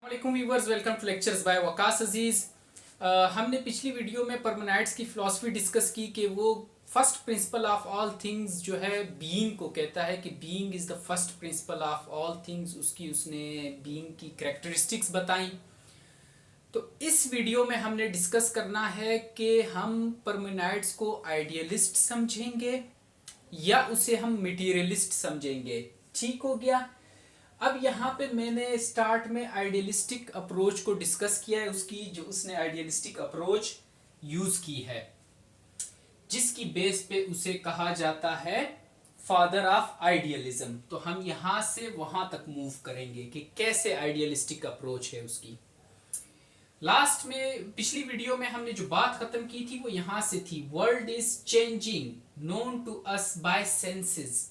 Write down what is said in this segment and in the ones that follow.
वालेकुम viewers, welcome to lectures by Waqas Aziz. हमने पिछली वीडियो में परमानाइट्स की फ़िलासफ़ी डिस्कस की कि वो first principle of all things जो है बीइंग को कहता है कि being is the first principle of all things. उसने बीइंग की करैक्टरिस्टिक्स बताई। तो इस वीडियो में हमने डिस्कस करना है कि हम परमानाइट्स को आइडियलिस्ट समझेंगे या उसे हम मटीरियलिस्ट समझेंगे। ठीक हो गया। अब यहाँ पे मैंने स्टार्ट में आइडियलिस्टिक अप्रोच को डिस्कस किया है, उसकी जो उसने आइडियलिस्टिक अप्रोच यूज की है, जिसकी बेस पे उसे कहा जाता है फादर ऑफ आइडियलिज्म। तो हम यहाँ से वहां तक मूव करेंगे कि कैसे आइडियलिस्टिक अप्रोच है उसकी। लास्ट में पिछली वीडियो में हमने जो बात खत्म की थी वो यहां से थी, world is changing known to us by senses,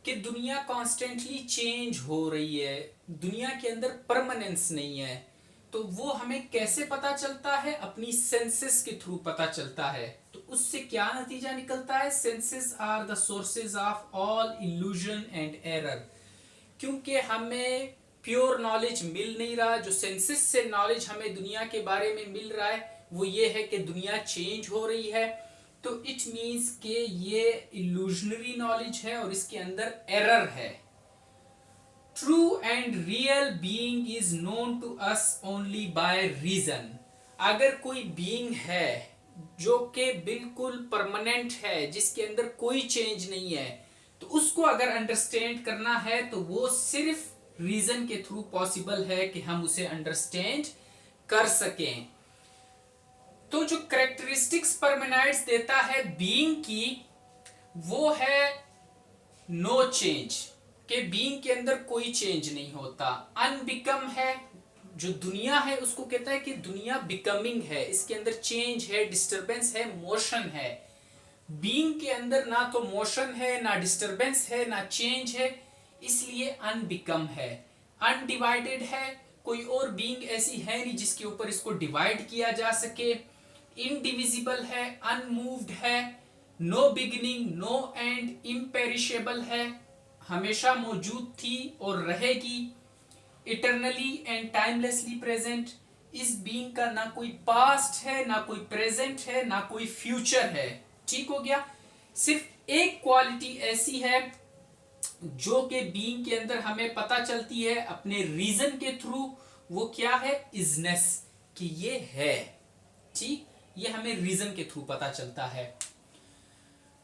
कि दुनिया कॉन्स्टेंटली चेंज हो रही है, दुनिया के अंदर परमानेंस नहीं है। तो वो हमें कैसे पता चलता है? अपनी सेंसेस के थ्रू पता चलता है। तो उससे क्या नतीजा निकलता है? Senses are the sources of all illusion and error. क्योंकि हमें प्योर नॉलेज मिल नहीं रहा, जो सेंसेस से नॉलेज हमें दुनिया के बारे में मिल रहा है वो ये है कि दुनिया चेंज हो रही है। तो इट मीन्स कि ये इल्यूजनरी नॉलेज है और इसके अंदर एरर है। True and real being is known to us only by reason. अगर कोई बीइंग है जो कि बिल्कुल परमानेंट है, जिसके अंदर कोई चेंज नहीं है, तो उसको अगर अंडरस्टैंड करना है तो वो सिर्फ रीजन के थ्रू पॉसिबल है कि हम उसे अंडरस्टैंड कर सकें। तो जो करेक्टरिस्टिक्स परमानाइट्स देता है बीइंग की, वो है नो चेंज, के बीइंग के अंदर कोई चेंज नहीं होता। अनबिकम है, जो दुनिया है उसको कहता है कि दुनिया बिकमिंग है, इसके अंदर चेंज है, डिस्टरबेंस है, मोशन है। बीइंग के अंदर ना तो मोशन है, ना डिस्टरबेंस है, ना चेंज है, इसलिए अनबिकम है। अनडिवाइडेड है, कोई और बीइंग ऐसी है नहीं जिसके ऊपर इसको डिवाइड किया जा सके। इनडिविजिबल है, अनमूव्ड है, no beginning no end, imperishable है, हमेशा मौजूद थी और रहेगी। इटरनली एंड टाइमलेसली प्रेजेंट, इस बीइंग का ना कोई पास्ट है, ना कोई प्रेजेंट है, ना कोई फ्यूचर है। ठीक हो गया। सिर्फ एक क्वालिटी ऐसी है जो कि बीइंग के अंदर हमें पता चलती है अपने रीजन के थ्रू, वो क्या है? इजनेस, कि ये है। ठीक, ये हमें रीजन के थ्रू पता चलता है।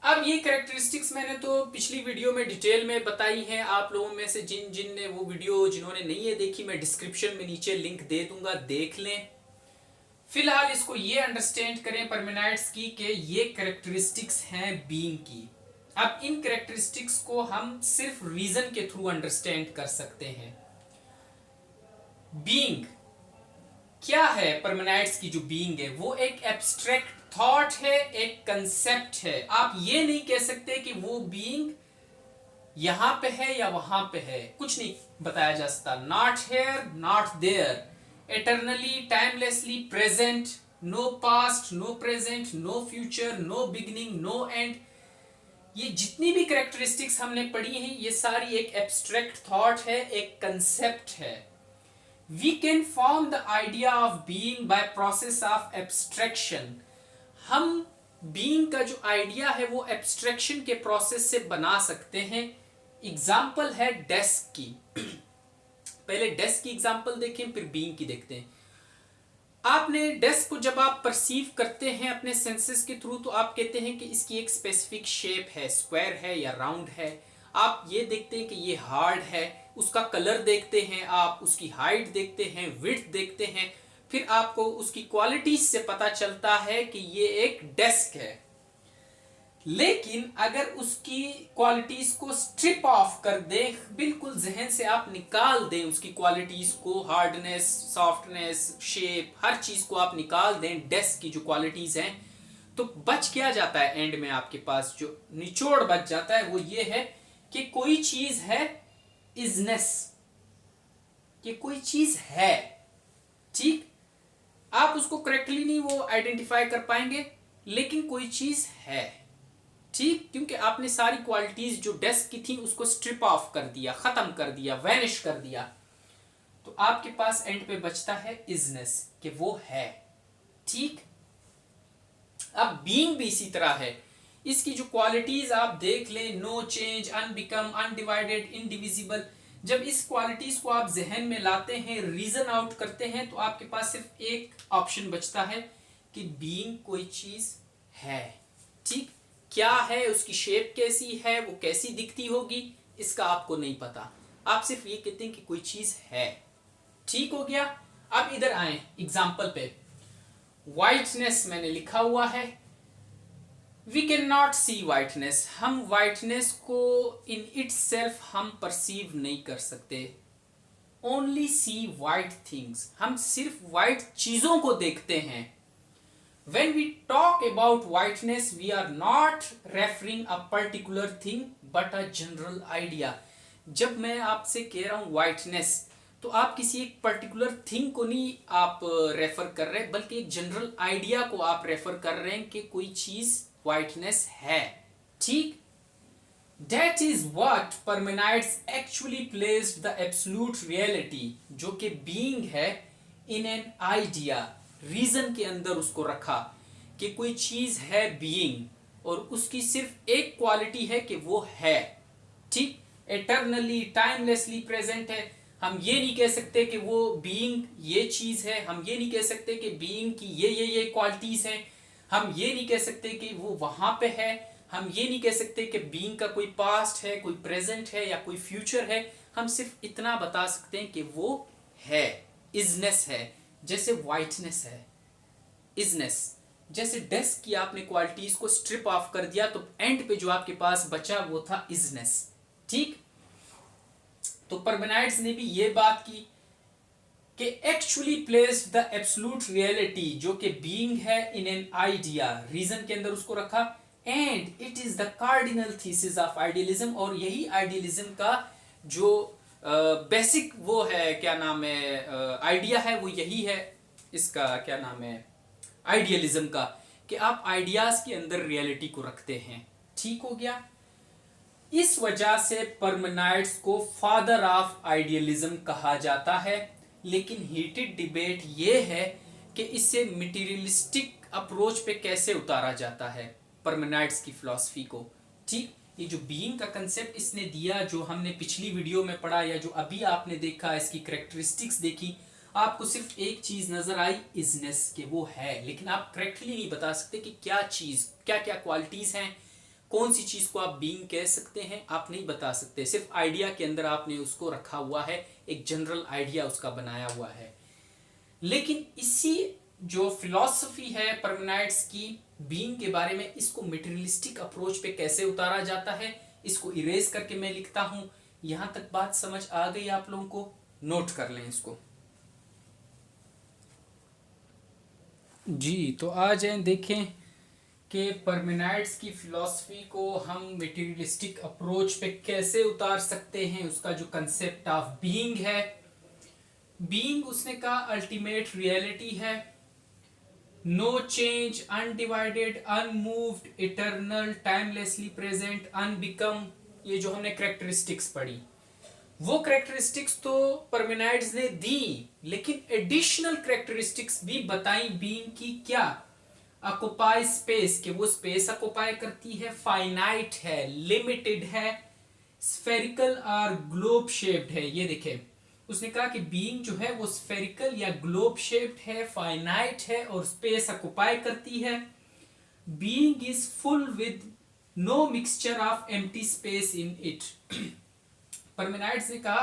अब ये कैरेक्टरिस्टिक्स मैंने तो पिछली वीडियो में डिटेल में बताई हैं। आप लोगों में से जिन्होंने वो वीडियो जिन्होंने नहीं है देखी, मैं डिस्क्रिप्शन में नीचे लिंक दे दूंगा, देख लें। फिलहाल इसको ये अंडरस्टैंड करें परमानाइट्स की कि ये कैरेक्टरिस्टिक्स हैं बीइंग की। अब इन कैरेक्टरिस्टिक्स को हम सिर्फ रीजन के थ्रू अंडरस्टैंड कर सकते हैं। बीइंग क्या है? परमानाइट्स की जो बीइंग है वो एक एब्स्ट्रैक्ट थॉट है, एक कंसेप्ट है। आप ये नहीं कह सकते कि वो बीइंग यहां पे है या वहां पे है, कुछ नहीं बताया जा सकता। Not here not there, eternally timelessly present, no past no present, no future, no beginning no end. ये जितनी भी कैरेक्टरिस्टिक्स हमने पढ़ी हैं ये सारी एक एब्स्ट्रैक्ट थॉट है, एक कंसेप्ट है। We can form the idea of being by process of abstraction. हम being का जो आइडिया है वो एब्स्ट्रैक्शन के प्रोसेस से बना सकते हैं। एग्जाम्पल है डेस्क की। पहले डेस्क की एग्जाम्पल देखें, फिर बीइंग की देखते हैं। आपने डेस्क को जब आप परसीव करते हैं अपने सेंसेस के थ्रू, तो आप कहते हैं कि इसकी एक स्पेसिफिक शेप है, स्क्वायर है या राउंड है। आप ये देखते हैं कि ये हार्ड है, उसका कलर देखते हैं, आप उसकी हाइट देखते हैं, विड्थ देखते हैं, फिर आपको उसकी क्वालिटीज से पता चलता है कि ये एक डेस्क है। लेकिन अगर उसकी क्वालिटीज को स्ट्रिप ऑफ कर दें, बिल्कुल जहन से आप निकाल दें उसकी क्वालिटीज को, हार्डनेस, सॉफ्टनेस, शेप, हर चीज को आप निकाल दें, डेस्क की जो क्वालिटीज हैं, तो बच क्या जाता है? एंड में आपके पास जो निचोड़ बच जाता है वो ये है कि कोई चीज है, इजनेस, कि कोई चीज है। ठीक, आप उसको करेक्टली नहीं वो आइडेंटिफाई कर पाएंगे, लेकिन कोई चीज है। ठीक, क्योंकि आपने सारी क्वालिटीज जो डेस्क की थी उसको स्ट्रिप ऑफ कर दिया, खत्म कर दिया, वैनिश कर दिया। तो आपके पास एंड पे बचता है इजनेस, कि वो है। ठीक, अब बीइंग भी इसी तरह है। इसकी जो क्वालिटीज आप देख लें, नो चेंज, अनबिकम, अनडिवाइडेड, इनडिविजिबल, जब इस क्वालिटीज को आप जहन में लाते हैं, रीजन आउट करते हैं, तो आपके पास सिर्फ एक ऑप्शन बचता है कि बीइंग कोई चीज है। ठीक, क्या है, उसकी शेप कैसी है, वो कैसी दिखती होगी, इसका आपको नहीं पता, आप सिर्फ ये कहते हैं कि कोई चीज है। ठीक हो गया। अब इधर आए एग्जाम्पल पे, वाइटनेस मैंने लिखा हुआ है, we can not see whiteness, हम वाइटनेस को इन इट्स सेल्फ हम परसीव नहीं कर सकते। ओनली सी वाइट थिंग्स, हम सिर्फ वाइट चीजों को देखते हैं। When we talk about whiteness, we are not referring a particular thing but a general idea. जब मैं आपसे कह रहा हूं whiteness, तो आप किसी एक पर्टिकुलर थिंग को नहीं आप रेफर कर रहे, बल्कि एक जनरल आइडिया को आप रेफर कर रहे हैं कि कोई चीज whiteness है। ठीक, That is what Parmenides actually placed the absolute reality, जो कि being है, in an idea, रीजन के अंदर उसको रखा कि कोई चीज है बीइंग, और उसकी सिर्फ एक क्वालिटी है कि वो है। ठीक, एटर्नली टाइमलेसली प्रेजेंट है। हम ये नहीं कह सकते कि वो बीइंग ये चीज है, हम ये नहीं कह सकते कि बीइंग की ये क्वालिटीज हैं, हम ये नहीं कह सकते कि वो वहां पे है, हम ये नहीं कह सकते कि बीइंग का कोई पास्ट है, कोई प्रेजेंट है या कोई फ्यूचर है। हम सिर्फ इतना बता सकते हैं कि वो है, इजनेस है। जैसे वाइटनेस है, इजनेस। जैसे डेस्क की आपने क्वालिटीज को स्ट्रिप ऑफ कर दिया, तो एंड पे जो आपके पास बचा वो था इजनेस। ठीक, तो परमेनाइड्स ने भी ये बात की कि actually placed the absolute reality, जो कि बीइंग है, इन एन आइडिया, रीजन के अंदर उसको रखा, and it is the cardinal thesis of idealism, और यही आइडियलिज्म का जो बेसिक वो है, क्या नाम है, आइडिया है, वो यही है। इसका क्या नाम है, आइडियलिज्म का, कि आप आइडियाज के अंदर रियलिटी को रखते हैं। ठीक हो गया। इस वजह से परमेनाइड्स को फादर ऑफ आइडियलिज्म कहा जाता है। लेकिन हीटेड डिबेट ये है कि इसे मटेरियलिस्टिक अप्रोच पे कैसे उतारा जाता है परमेनाइड्स की फिलॉसफी को। ठीक, ये जो बीइंग का कंसेप्ट इसने दिया, जो हमने पिछली वीडियो में पढ़ा या जो अभी आपने देखा, इसकी कैरेक्टरिस्टिक्स देखी, आपको सिर्फ एक चीज नजर आई, इजनेस, के वो है। लेकिन आप करेक्टली नहीं बता सकते कि क्या चीज, क्या क्या क्वालिटीज हैं, कौन सी चीज को आप बीइंग कह सकते हैं, आप नहीं बता सकते। सिर्फ आइडिया के अंदर आपने उसको रखा हुआ है, एक जनरल आइडिया उसका बनाया हुआ है। लेकिन इसी जो फिलॉसफी है परमेनाइड्स की बीइंग के बारे में, इसको मटेरियलिस्टिक अप्रोच पे कैसे उतारा जाता है, इसको इरेज करके मैं लिखता हूं। यहां तक बात समझ आ गई आप लोगों को? नोट कर लें इसको जी। तो आ जाएं, देखें कि परमेनाइड्स की फिलॉसफी को हम मटेरियलिस्टिक अप्रोच पे कैसे उतार सकते हैं। उसका जो कंसेप्ट ऑफ बीइंग है, बीइंग उसने कहा अल्टीमेट रियलिटी है, no change, undivided, unmoved, eternal, timelessly present, unbecome. ये जो हमने कैरेक्टरिस्टिक्स पढ़ी, वो कैरेक्टरिस्टिक्स तो परमेनाइड्स ने दी, लेकिन एडिशनल कैरेक्टरिस्टिक्स भी बताई बीइंग की। क्या? ऑक्युपाई स्पेस, के वो स्पेस ऑक्युपाई करती है, फाइनाइट है, लिमिटेड है, स्फेरिकल और ग्लोब शेप्ड है। ये देखें, उसने कहा कि बीइंग जो है वो स्फेरिकल या ग्लोब शेप्ड है, फाइनाइट है और स्पेस ऑक्युपाई करती है। Being is full with no mixture of empty space in it. Parmenides ने कहा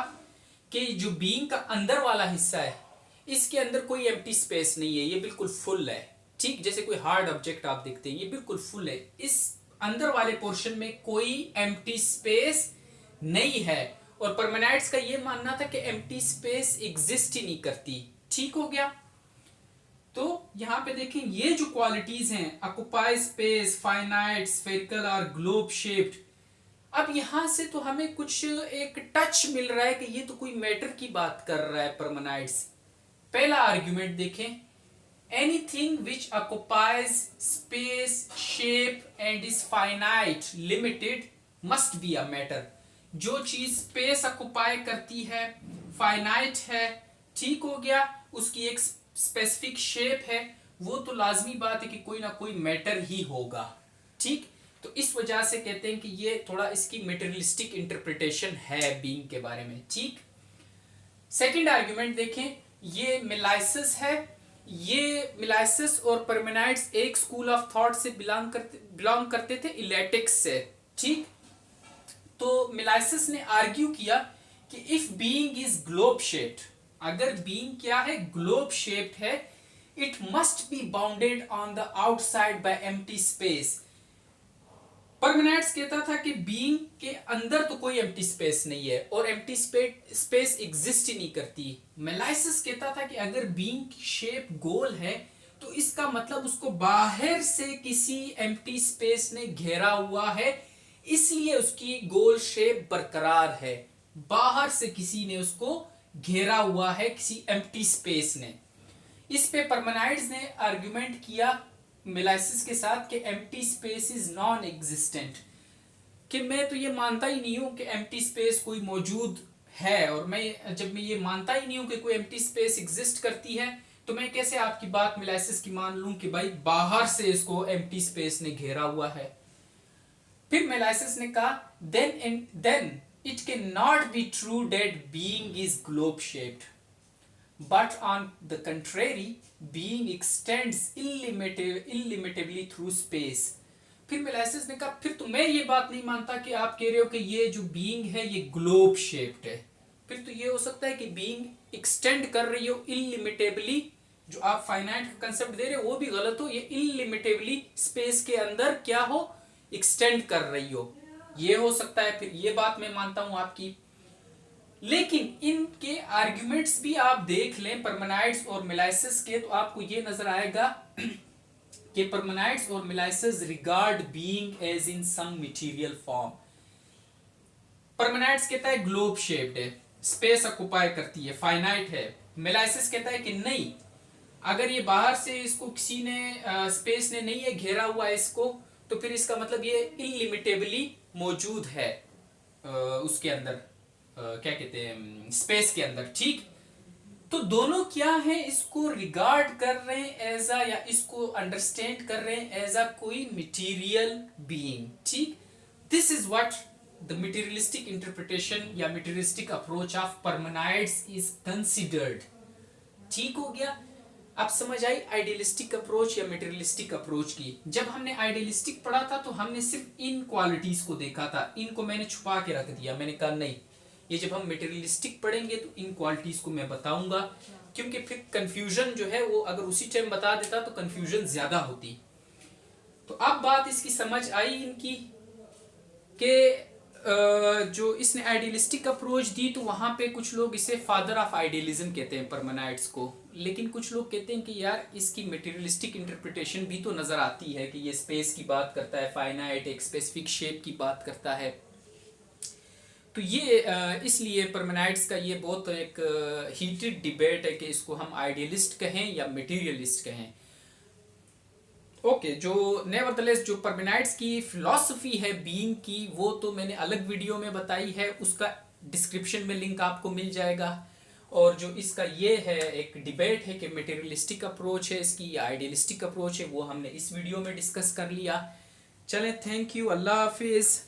कि जो बीइंग का अंदर वाला हिस्सा है, इसके अंदर कोई एम्प्टी स्पेस नहीं है, ये बिल्कुल फुल है। ठीक, जैसे कोई हार्ड ऑब्जेक्ट आप देखते हैं, ये बिल्कुल फुल है, इस अंदर वाले पोर्शन में कोई एम्प्टी स्पेस नहीं है। और परमेनाइड्स का ये मानना था कि एम्प्टी स्पेस एग्जिस्ट ही नहीं करती। ठीक हो गया। तो यहां पे देखें, ये जो क्वालिटीज हैं, ऑक्युपाई स्पेस, फाइनाइट, स्फेरिकल और ग्लोब शेप्ड, अब यहां से तो हमें कुछ एक टच मिल रहा है कि ये तो कोई मैटर की बात कर रहा है परमेनाइड्स। पहला आर्ग्यूमेंट देखें, anything which occupies space, shape and is finite, limited must be a matter। जो चीज स्पेस ऑक्युपाई करती है, फाइनाइट है, ठीक हो गया, उसकी एक स्पेसिफिक शेप है, वो तो लाजमी बात है कि कोई ना कोई मैटर ही होगा। ठीक, तो इस वजह से कहते हैं कि ये थोड़ा इसकी मेटेरियलिस्टिक इंटरप्रिटेशन है बीइंग के बारे में। ठीक, सेकंड आर्ग्यूमेंट देखें, ये मिलाइसिस है। ये मिलाइसिस और परमेनाइड्स एक स्कूल ऑफ थॉट से बिलोंग करते थे, इलेटिक्स से। ठीक, तो मिलाइसिस ने आर्ग्यू किया कि if being is globe shaped, अगर बीइंग क्या है, ग्लोब शेप्ड है, it must be bounded on the outside by empty space. Parmenides कहता था कि बीइंग के अंदर तो कोई एम्प्टी स्पेस नहीं है और एम्प्टी स्पेस एग्जिस्ट ही नहीं करती। मिलाइसिस कहता था कि अगर बीइंग की शेप गोल है तो इसका मतलब उसको बाहर से किसी एम्प्टी स्पेस ने घेरा हुआ है, इसलिए उसकी गोल शेप बरकरार है। बाहर से किसी ने उसको घेरा हुआ है, किसी एम्प्टी स्पेस ने। इस पे परमेनाइड्स ने आर्गुमेंट किया मिलाइसिस के साथ कि empty space is non existent, कि मैं तो ये मानता ही नहीं हूं कि एम्प्टी स्पेस कोई मौजूद है, और जब मैं ये मानता ही नहीं हूं कि कोई एम्प्टी स्पेस एग्जिस्ट करती है, तो मैं कैसे आपकी बात मिलाइसिस की मान लूं कि भाई बाहर से इसको एम्प्टी स्पेस ने घेरा हुआ है। फिर मिलाइसिस ने कहा then it can not be true that being is globe shaped, but on the contrary being extends illimitably through space। फिर मिलाइसिस ने कहा फिर तो मैं ये बात नहीं मानता कि आप कह रहे हो कि ये जो बीइंग है ये ग्लोब शेप्ड है, फिर तो ये हो सकता है कि बीइंग एक्सटेंड कर रही हो इलिमिटेबली, जो आप फाइनाइट कंसेप्ट दे रहे हो वो भी गलत हो, ये इलिमिटेबली स्पेस के अंदर क्या हो, एक्सटेंड कर रही हो, ये हो सकता है, फिर ये बात मैं मानता हूं आपकी। लेकिन इनके आर्ग्यूमेंट्स भी आप देख लें परमेनाइड्स और मिलाइसिस के, तो आपको ये नजर आएगा कि परमेनाइड्स और Melissus regard being as in some material form. Parmenides कहता है ग्लोब शेप्ड है, स्पेस ऑक्युपाई करती है, फाइनाइट है। मिलाइसिस कहता है कि नहीं, अगर ये बाहर से इसको किसी ने स्पेस ने नहीं है घेरा हुआ है इसको, तो फिर इसका मतलब ये इनलिमिटेबली मौजूद है उसके अंदर, क्या कहते हैं, स्पेस के अंदर। ठीक, तो दोनों क्या है, इसको रिगार्ड कर रहे हैं एज या इसको अंडरस्टैंड कर रहे हैं एज कोई मटेरियल बीइंग। ठीक, this is what the materialistic interpretation या materialistic approach of Parmenides is considered. ठीक हो गया, अब समझ आई आइडियलिस्टिक अप्रोच या मटेरियलिस्टिक अप्रोच की। जब हमने आइडियलिस्टिक पढ़ा था तो हमने सिर्फ इन क्वालिटीज को देखा था, इनको मैंने छुपा के रख दिया, मैंने कहा नहीं, ये जब हम मटेरियलिस्टिक पढ़ेंगे तो इन क्वालिटीज को मैं बताऊंगा, क्योंकि फिर कंफ्यूजन जो है वो अगर उसी टाइम बता देता तो कंफ्यूजन ज्यादा होती। तो अब बात इसकी समझ आई इनकी कि जो इसने आइडियलिस्टिक अप्रोच दी तो वहां पे कुछ लोग इसे फादर ऑफ आइडियलिज्म कहते हैं परमेनाइड्स को, लेकिन कुछ लोग कहते हैं कि यार इसकी मटेरियलिस्टिक इंटरप्रिटेशन भी तो नजर आती है कि ये स्पेस की बात करता है, फाइनाइट एक स्पेसिफिक शेप की बात करता है। तो ये इसलिए परमेनाइड्स का ये बहुत एक हीटेड डिबेट है कि इसको हम आइडियलिस्ट कहें या मटेरियलिस्ट कहें। ओके, जो नेवरदलेस जो परमेनाइड्स की फिलॉसफी है बीइंग की, वो तो मैंने अलग वीडियो में बताई है, उसका डिस्क्रिप्शन में लिंक आपको मिल जाएगा। और जो इसका ये है एक डिबेट है कि मटेरियलिस्टिक अप्रोच है इसकी या आइडियलिस्टिक अप्रोच है, वो हमने इस वीडियो में डिस्कस कर लिया। चलें, थैंक यू, अल्लाह हाफिज़।